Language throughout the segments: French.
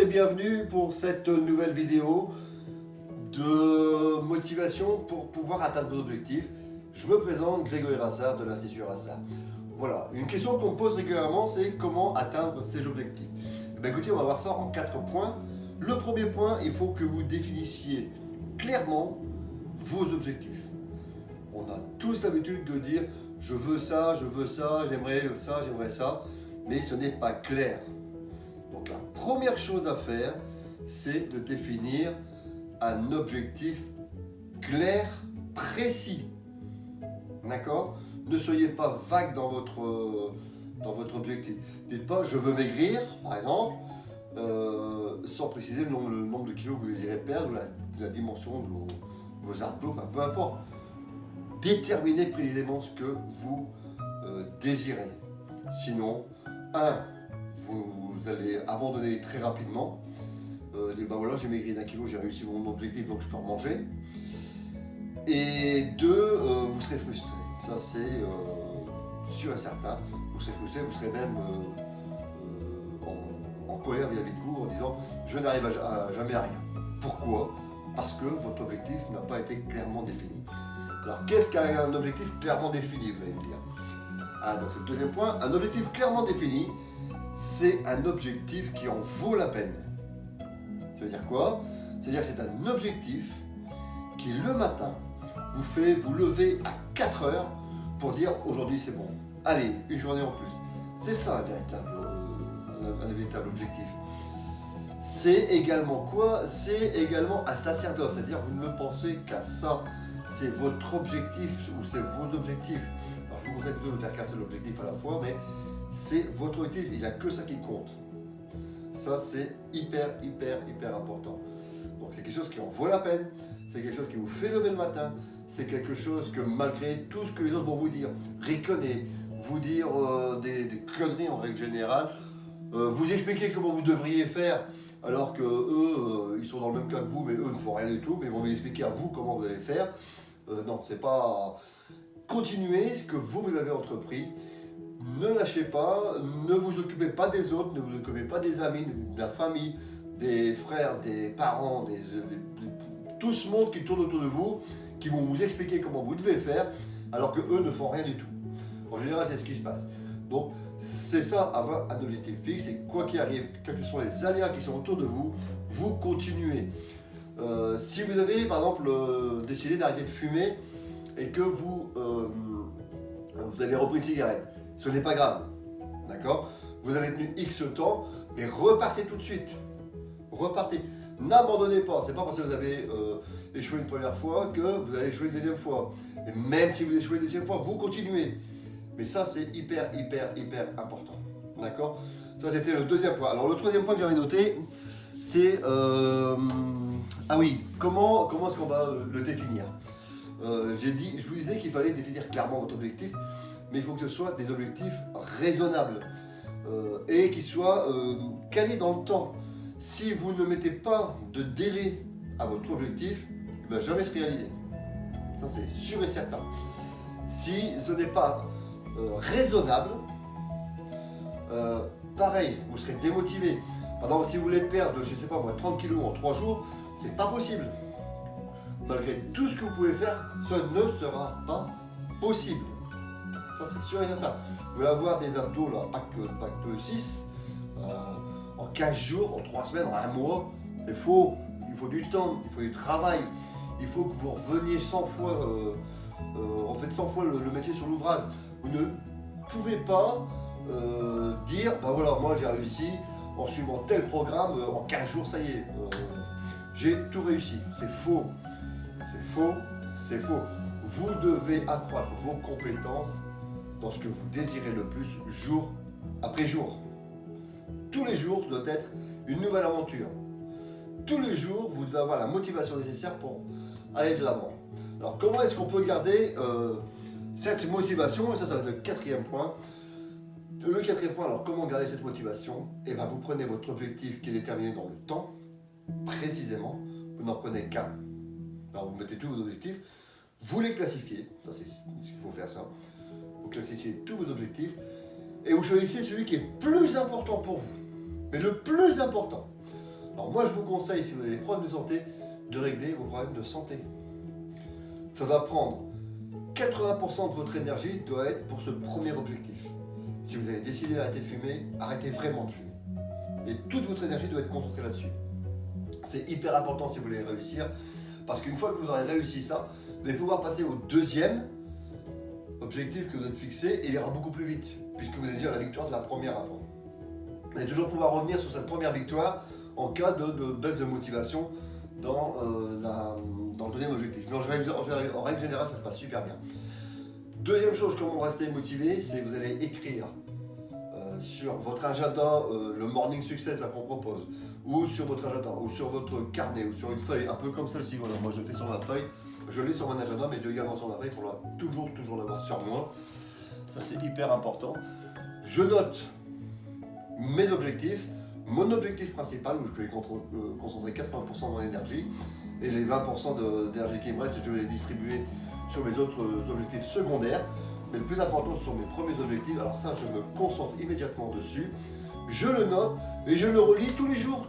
bienvenue pour cette nouvelle vidéo de motivation pour pouvoir atteindre vos objectifs. Je me présente, Grégory Rassard de l'Institut Rassard. Voilà, une question qu'on me pose régulièrement, c'est comment atteindre ces objectifs. Eh bien, écoutez, on va voir ça en 4 points. Le premier point, il faut que vous définissiez clairement vos objectifs. On a tous l'habitude de dire je veux ça, j'aimerais ça, mais ce n'est pas clair. Donc la première chose à faire, c'est de définir un objectif clair, précis. D'accord ? Ne soyez pas vague dans votre objectif. Dites pas je veux maigrir, par exemple, sans préciser le nombre de kilos que vous désirez perdre ou la dimension de vos abdos, peu importe. Déterminez précisément ce que vous désirez. Sinon, vous allez abandonner très rapidement. Dire voilà, j'ai maigri d'1 kilo, j'ai réussi mon objectif, donc je peux en manger. Et 2, vous serez frustré. Ça, c'est sûr et certain. Vous serez frustré, vous serez même en colère vis-à-vis de vous en disant je n'arrive jamais à rien. Pourquoi ? Parce que votre objectif n'a pas été clairement défini. Alors, qu'est-ce qu'un objectif clairement défini, vous allez me dire ? Donc, c'est le deuxième point. Un objectif clairement défini, c'est un objectif qui en vaut la peine. Ça veut dire quoi ? C'est-à-dire que c'est un objectif qui, le matin, vous fait vous lever à 4 heures pour dire aujourd'hui c'est bon. Allez, une journée en plus. C'est ça un véritable objectif. C'est également quoi ? C'est également un sacerdoce. C'est-à-dire que vous ne pensez qu'à ça. C'est votre objectif ou c'est vos objectifs. Alors je vous conseille plutôt de faire qu'un seul objectif à la fois, mais c'est votre objectif. Il n'y a que ça qui compte. Ça, c'est hyper important. Donc c'est quelque chose qui en vaut la peine. C'est quelque chose qui vous fait lever le matin. C'est quelque chose que malgré tout ce que les autres vont vous dire, riconner, vous dire des conneries en règle générale, vous expliquer comment vous devriez faire, alors que eux, ils sont dans le même cas que vous, mais eux ne font rien du tout, mais ils vont vous expliquer à vous comment vous allez faire. Non, c'est pas... Continuez ce que vous avez entrepris. Ne lâchez pas, ne vous occupez pas des autres, ne vous occupez pas des amis, de la famille, des frères, des parents, tout ce monde qui tourne autour de vous, qui vont vous expliquer comment vous devez faire, alors que eux ne font rien du tout. En général, c'est ce qui se passe. Donc, c'est ça, avoir un objectif fixe, et quoi qu'il arrive, quels que soient les aléas qui sont autour de vous, vous continuez. Si vous avez, par exemple, décidé d'arrêter de fumer, et que vous avez repris une cigarette, ce n'est pas grave, d'accord ? Vous avez tenu X temps, mais repartez tout de suite. Repartez. N'abandonnez pas. C'est pas parce que vous avez échoué une première fois que vous allez échouer une deuxième fois. Et même si vous échouez une deuxième fois, vous continuez. Mais ça, c'est hyper important. D'accord ? Ça, c'était le deuxième point. Alors, le troisième point que j'avais noté, c'est... comment est-ce qu'on va le définir ? Je vous disais qu'il fallait définir clairement votre objectif, mais il faut que ce soit des objectifs raisonnables et qui soient calés dans le temps. Si vous ne mettez pas de délai à votre objectif, il ne va jamais se réaliser. Ça, c'est sûr et certain. Si ce n'est pas raisonnable, pareil, vous serez démotivé. Par exemple, si vous voulez perdre, je ne sais pas moi, 30 kg en 3 jours, c'est pas possible. Malgré tout ce que vous pouvez faire, ce ne sera pas possible. Ça, c'est sûr et certain. Vous voulez avoir des abdos, là, pas que 6, en 15 jours, en 3 semaines, en 1 mois, c'est faux. Il faut du temps, il faut du travail. Il faut que vous reveniez 100 fois, en fait 100 fois le métier sur l'ouvrage. Vous ne pouvez pas dire, ben voilà, moi j'ai réussi en suivant tel programme, en 15 jours, ça y est, j'ai tout réussi. C'est faux. C'est faux. Vous devez accroître vos compétences dans ce que vous désirez le plus, jour après jour. Tous les jours doit être une nouvelle aventure. Tous les jours, vous devez avoir la motivation nécessaire pour aller de l'avant. Alors, comment est-ce qu'on peut garder cette motivation ? Et ça va être le quatrième point. Le quatrième point, alors comment garder cette motivation ? Eh bien, vous prenez votre objectif qui est déterminé dans le temps, précisément. Vous n'en prenez qu'un. Alors, vous mettez tous vos objectifs, vous les classifiez. Ça, c'est ce qu'il faut faire, ça. Vous classifiez tous vos objectifs et vous choisissez celui qui est plus important pour vous. Mais le plus important. Alors moi je vous conseille, si vous avez des problèmes de santé, de régler vos problèmes de santé. Ça doit prendre 80% de votre énergie doit être pour ce premier objectif. Si vous avez décidé d'arrêter de fumer, arrêtez vraiment de fumer. Et toute votre énergie doit être concentrée là-dessus. C'est hyper important si vous voulez réussir, parce qu'une fois que vous aurez réussi ça, vous allez pouvoir passer au deuxième objectif que vous êtes fixé et il ira beaucoup plus vite, puisque vous avez déjà la victoire de la première avant. Vous allez toujours pouvoir revenir sur cette première victoire en cas de baisse de motivation dans le deuxième objectif. Mais en règle générale, ça se passe super bien. Deuxième chose, comment rester motivé, c'est que vous allez écrire sur votre agenda le Morning Success qu'on propose, ou sur votre agenda, ou sur votre carnet, ou sur une feuille, un peu comme celle-ci. Voilà, moi je le fais sur ma feuille, je l'ai sur mon agenda, mais je l'ai également sur ma feuille pour toujours l'avoir sur moi. Ça c'est hyper important. Je note mes objectifs, mon objectif principal, où je vais concentrer 80% de mon énergie, et les 20% d'énergie qui me reste, je vais les distribuer sur mes autres objectifs secondaires. Mais le plus important, ce sont mes premiers objectifs. Alors ça, je me concentre immédiatement dessus. Je le note et je le relis tous les jours.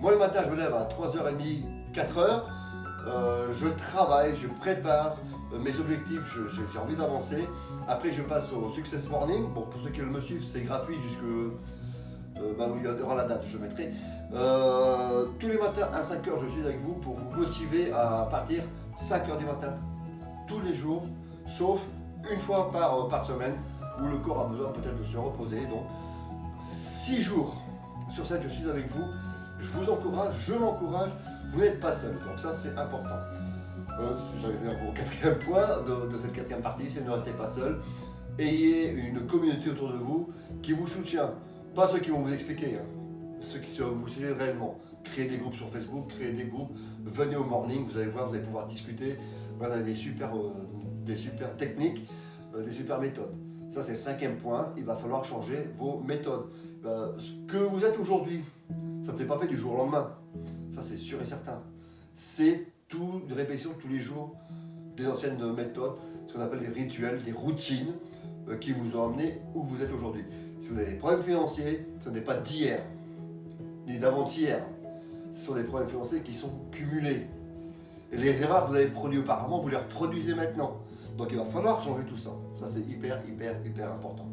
Moi, le matin, je me lève à 3h30, 4h. Je travaille, je prépare mes objectifs, j'ai envie d'avancer. Après, je passe au Success Morning. Bon, pour ceux qui veulent me suivre, c'est gratuit jusque... il y aura la date, je mettrai. Tous les matins à 5h, je suis avec vous pour vous motiver à partir 5h du matin, tous les jours, sauf une fois par semaine, où le corps a besoin peut-être de se reposer. Donc, 6 jours sur 7, je suis avec vous. Je vous encourage, je m'encourage, vous n'êtes pas seul. Donc ça, c'est important. J'arrive au quatrième point de cette quatrième partie, c'est ne restez pas seul. Ayez une communauté autour de vous qui vous soutient. Pas ceux qui vont vous expliquer, ceux qui vous suivent réellement. Créez des groupes sur Facebook, créez des groupes, venez au morning, vous allez voir, vous allez pouvoir discuter. On a des super techniques, des super méthodes. Ça c'est le 5e point, il va falloir changer vos méthodes. Ce que vous êtes aujourd'hui, ça ne s'est pas fait du jour au lendemain. Ça c'est sûr et certain. C'est une répétition tous les jours des anciennes méthodes, ce qu'on appelle des rituels, des routines qui vous ont amené où vous êtes aujourd'hui. Si vous avez des problèmes financiers, ce n'est pas d'hier, ni d'avant-hier. Ce sont des problèmes financiers qui sont cumulés. Et les erreurs que vous avez produites auparavant, vous les reproduisez maintenant. Donc il va falloir changer tout ça. Ça c'est hyper important.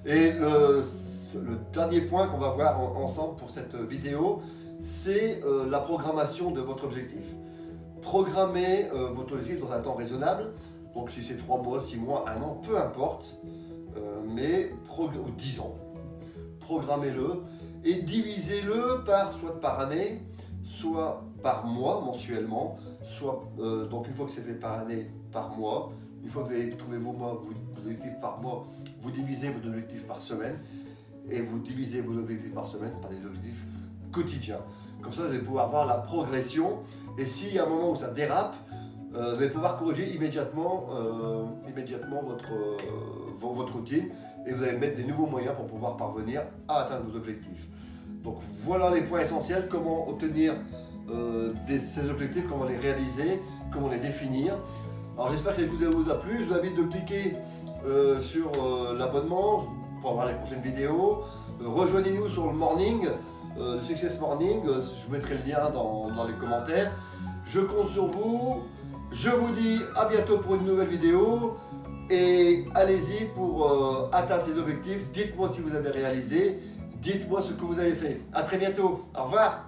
Et le dernier point qu'on va voir ensemble pour cette vidéo, c'est la programmation de votre objectif. Programmez votre objectif dans un temps raisonnable. Donc si c'est 3 mois, 6 mois, 1 an, peu importe. Ou 10 ans. Programmez-le et divisez-le soit par année, soit par mois mensuellement, soit donc une fois que c'est fait par année, par mois. Une fois que vous avez trouvé vos objectifs par mois, vous divisez vos objectifs par semaine et vous divisez vos objectifs par semaine par des objectifs quotidiens. Comme ça, vous allez pouvoir voir la progression et s'il y a un moment où ça dérape, vous allez pouvoir corriger immédiatement votre routine et vous allez mettre des nouveaux moyens pour pouvoir parvenir à atteindre vos objectifs. Donc voilà les points essentiels, comment obtenir ces objectifs, comment les réaliser, comment les définir. Alors j'espère que cette vidéo vous a plu, je vous invite de cliquer sur l'abonnement pour avoir les prochaines vidéos. Rejoignez-nous sur le morning, le Success Morning, je vous mettrai le lien dans les commentaires. Je compte sur vous, je vous dis à bientôt pour une nouvelle vidéo et allez-y pour atteindre ces objectifs. Dites-moi si vous avez réalisé, dites-moi ce que vous avez fait. À très bientôt, au revoir.